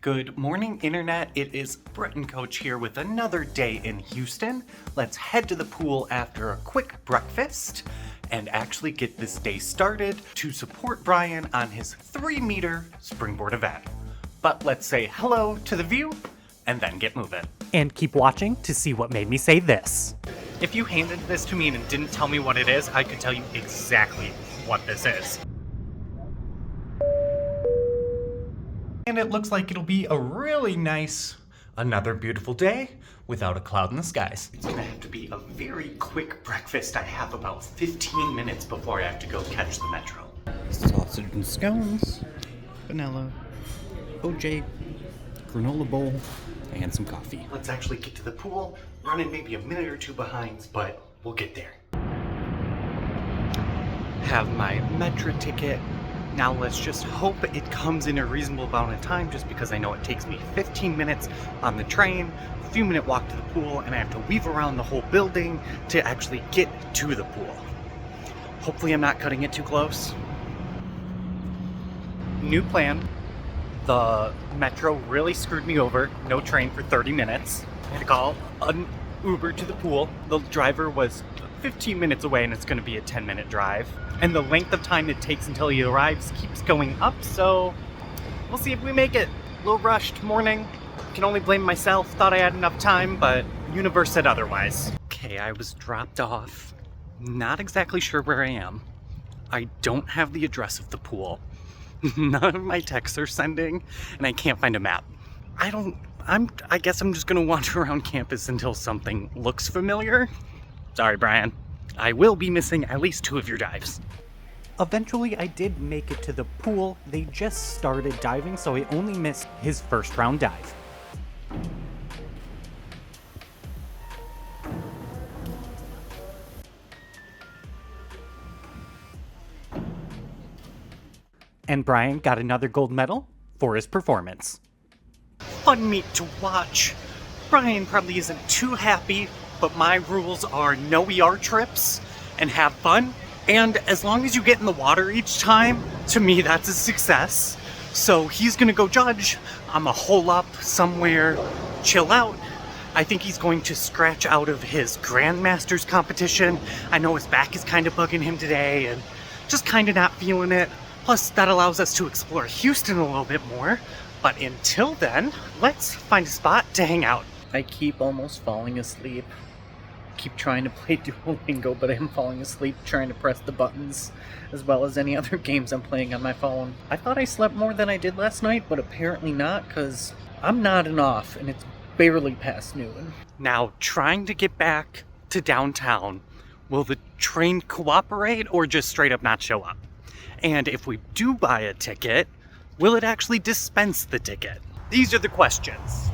Good morning, Internet. It is Brett and Coach here with another day in Houston. Let's head to the pool after a quick breakfast and actually get this day started to support Brian on his 3-meter springboard event. But let's say hello to the view and then get moving. And keep watching to see what made me say this. If you handed this to me and didn't tell me what it is, I could tell you exactly what this is. And it looks like it'll be a really nice, another beautiful day without a cloud in the skies. It's gonna have to be a very quick breakfast. I have about 15 minutes before I have to go catch the metro. Sausage and scones, vanilla, OJ, granola bowl, and some coffee. Let's actually get to the pool, running maybe a minute or two behind, but we'll get there. Have my metro ticket. Now let's just hope it comes in a reasonable amount of time, just because I know it takes me 15 minutes on the train, a few minute walk to the pool, and I have to weave around the whole building to actually get to the pool. Hopefully I'm not cutting it too close. New plan. The metro really screwed me over. No train for 30 minutes. I had to call an Uber to the pool. The driver was 15 minutes away and it's going to be a 10-minute drive. And the length of time it takes until he arrives keeps going up, so we'll see if we make it. A little rushed morning. Can only blame myself. Thought I had enough time, but the universe said otherwise. Okay, I was dropped off. Not exactly sure where I am. I don't have the address of the pool. None of my texts are sending, and I can't find a map. I guess I'm just gonna wander around campus until something looks familiar. Sorry, Brian. I will be missing at least 2 of your dives. Eventually, I did make it to the pool. They just started diving, so I only missed his first round dive. And Brian got another gold medal for his performance. Fun meet to watch. Brian probably isn't too happy, but my rules are no ER trips and have fun. And as long as you get in the water each time, to me that's a success. So he's gonna go judge. I'm a hole up somewhere, chill out. I think he's going to scratch out of his Grandmasters competition. I know his back is kind of bugging him today and just kind of not feeling it. Plus that allows us to explore Houston a little bit more. But until then, let's find a spot to hang out. I keep almost falling asleep. Keep trying to play Duolingo, but I'm falling asleep trying to press the buttons, as well as any other games I'm playing on my phone. I thought I slept more than I did last night, but apparently not, because I'm nodding off and it's barely past noon. Now, trying to get back to downtown, will the train cooperate or just straight up not show up? And if we do buy a ticket, will it actually dispense the ticket? These are the questions.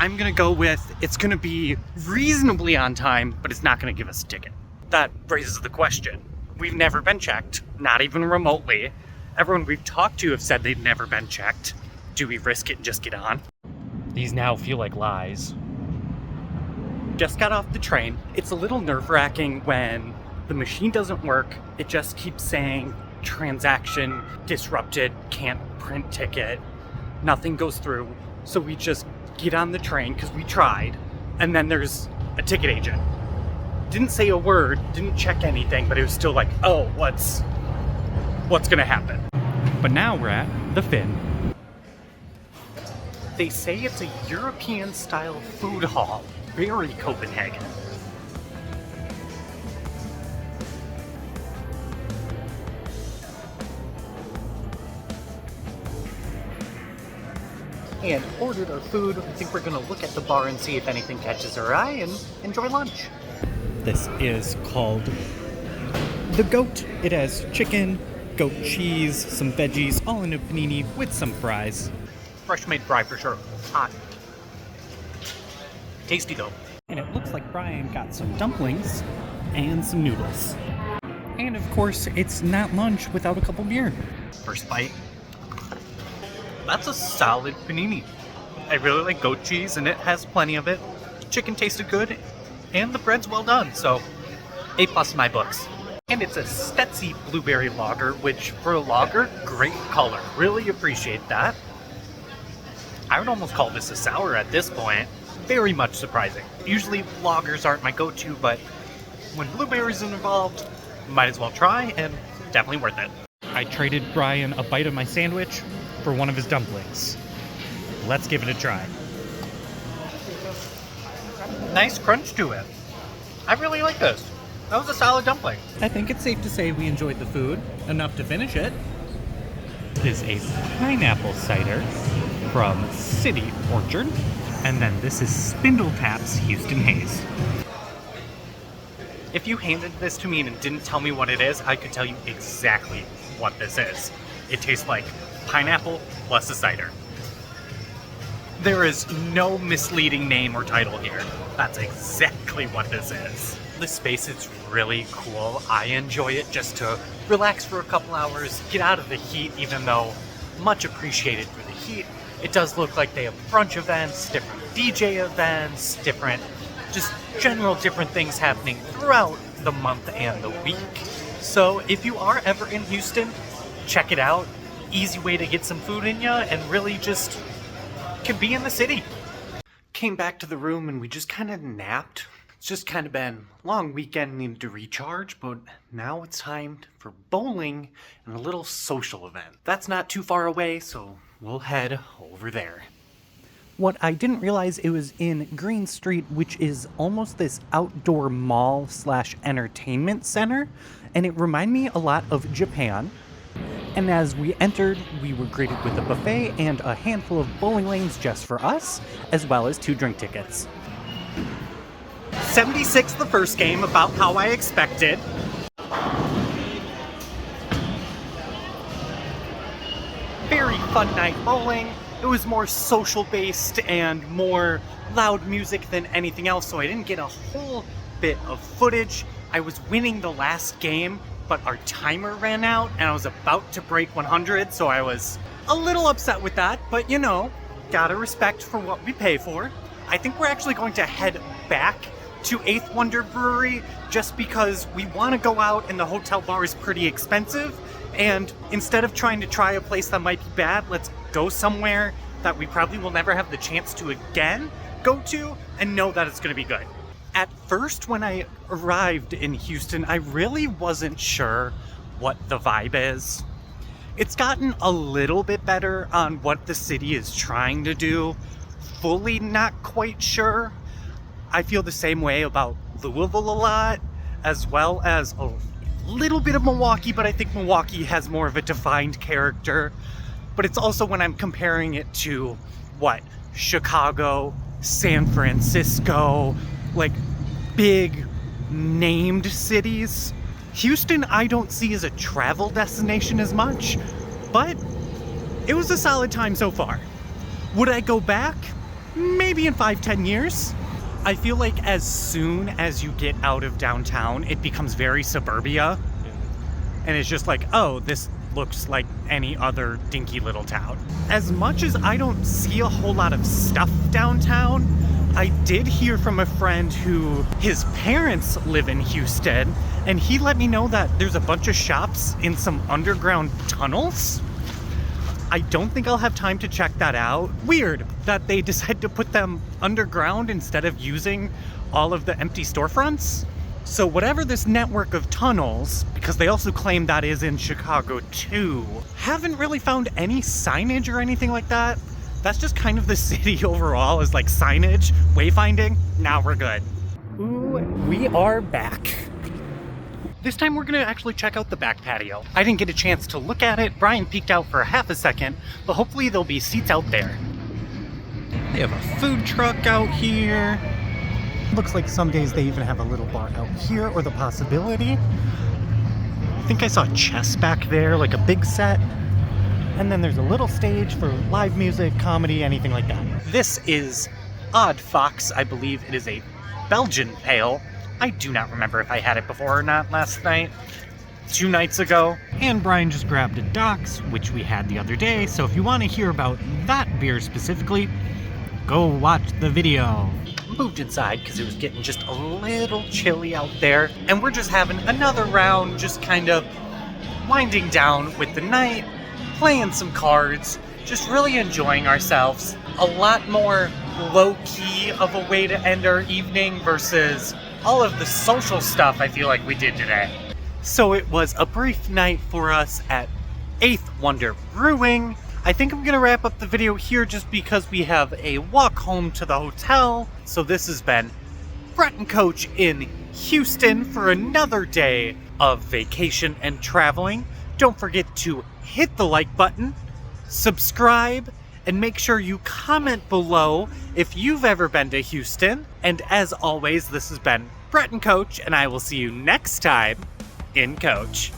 I'm gonna go with, it's gonna be reasonably on time, but it's not gonna give us a ticket. That raises the question. We've never been checked, not even remotely. Everyone we've talked to have said they've never been checked. Do we risk it and just get on? These now feel like lies. Just got off the train. It's a little nerve-wracking when the machine doesn't work. It just keeps saying, transaction disrupted, can't print ticket. Nothing goes through, so we just get on the train because we tried, and then there's a ticket agent. Didn't say a word, didn't check anything, but it was still like, oh, what's gonna happen? But now we're at the Finn. They say it's a European-style food hall. Very Copenhagen. And ordered our food. I think we're gonna look at the bar and see if anything catches our eye and enjoy lunch. This is called the Goat. It has chicken, goat cheese, some veggies, all in a panini with some fries. Fresh made fry for sure. Hot. Tasty though. And it looks like Brian got some dumplings and some noodles. And of course, it's not lunch without a couple beer. First bite. That's a solid panini. I really like goat cheese and it has plenty of it. Chicken tasted good and the bread's well done, so A+ in my books. And it's a Stetsy blueberry lager, which for a lager, great color. Really appreciate that. I would almost call this a sour at this point. Very much surprising. Usually lagers aren't my go-to, but when blueberries are involved, might as well try, and definitely worth it. I traded Brian a bite of my sandwich for one of his dumplings. Let's give it a try. Nice crunch to it. I really like this. That was a solid dumpling. I think it's safe to say we enjoyed the food enough to finish it. It is a pineapple cider from City Orchard. And then this is Spindle Tap's Houston Haze. If you handed this to me and didn't tell me what it is, I could tell you exactly what this is. It tastes like pineapple plus a cider. There is no misleading name or title here. That's exactly what this is. This space is really cool. I enjoy it just to relax for a couple hours, get out of the heat, even though much appreciated for the heat. It does look like they have brunch events, different DJ events, just general different things happening throughout the month and the week. So if you are ever in Houston, check it out. Easy way to get some food in ya and really just can be in the city. Came back to the room and we just kind of napped. It's just kind of been a long weekend, needed to recharge, but now it's time for bowling and a little social event. That's not too far away, so we'll head over there. What I didn't realize, it was in Green Street, which is almost this outdoor mall / entertainment center, and it reminded me a lot of Japan. And as we entered, we were greeted with a buffet and a handful of bowling lanes just for us, as well as 2 drink tickets. 76 the first game, about how I expected. Very fun night bowling. It was more social based and more loud music than anything else, so I didn't get a whole bit of footage. I was winning the last game, but our timer ran out and I was about to break 100, so I was a little upset with that, but you know, gotta respect for what we pay for. I think we're actually going to head back to 8th Wonder Brewery just because we want to go out and the hotel bar is pretty expensive, and instead of trying to try a place that might be bad, let's go somewhere that we probably will never have the chance to again go to and know that it's going to be good. At first, when I arrived in Houston, I really wasn't sure what the vibe is. It's gotten a little bit better on what the city is trying to do. Fully not quite sure. I feel the same way about Louisville a lot, as well as a little bit of Milwaukee, but I think Milwaukee has more of a defined character. But it's also when I'm comparing it to, Chicago, San Francisco, like big named cities. Houston I don't see as a travel destination as much, but it was a solid time so far. Would I go back? Maybe in 5-10 years. I feel like as soon as you get out of downtown, it becomes very suburbia. And it's just like, oh, this looks like any other dinky little town. As much as I don't see a whole lot of stuff downtown, I did hear from a friend who his parents live in Houston, and he let me know that there's a bunch of shops in some underground tunnels. I don't think I'll have time to check that out. Weird that they decided to put them underground instead of using all of the empty storefronts. So whatever this network of tunnels, because they also claim that is in Chicago too, haven't really found any signage or anything like that. That's just kind of the city overall, is like signage, wayfinding. Now we're good. Ooh, we are back. This time we're gonna actually check out the back patio. I didn't get a chance to look at it. Brian peeked out for a half a second, but hopefully there'll be seats out there. They have a food truck out here. Looks like some days they even have a little bar out here, or the possibility. I think I saw chess back there, like a big set. And then there's a little stage for live music, comedy, anything like that. This is Odd Fox. I believe it is a Belgian ale. I do not remember if I had it before or not last night. 2 nights ago. And Brian just grabbed a Docks, which we had the other day, so if you want to hear about that beer specifically, go watch the video. Moved inside because it was getting just a little chilly out there, and we're just having another round, just kind of winding down with the night, playing some cards, just really enjoying ourselves. A lot more low-key of a way to end our evening versus all of the social stuff I feel like we did today. So it was a brief night for us at 8th Wonder Brewing. I think I'm gonna wrap up the video here just because we have a walk home to the hotel. So this has been Brett and Coach in Houston for another day of vacation and traveling. Don't forget to hit the like button, subscribe, and make sure you comment below if you've ever been to Houston. And as always, this has been Brett and Coach, and I will see you next time in Coach.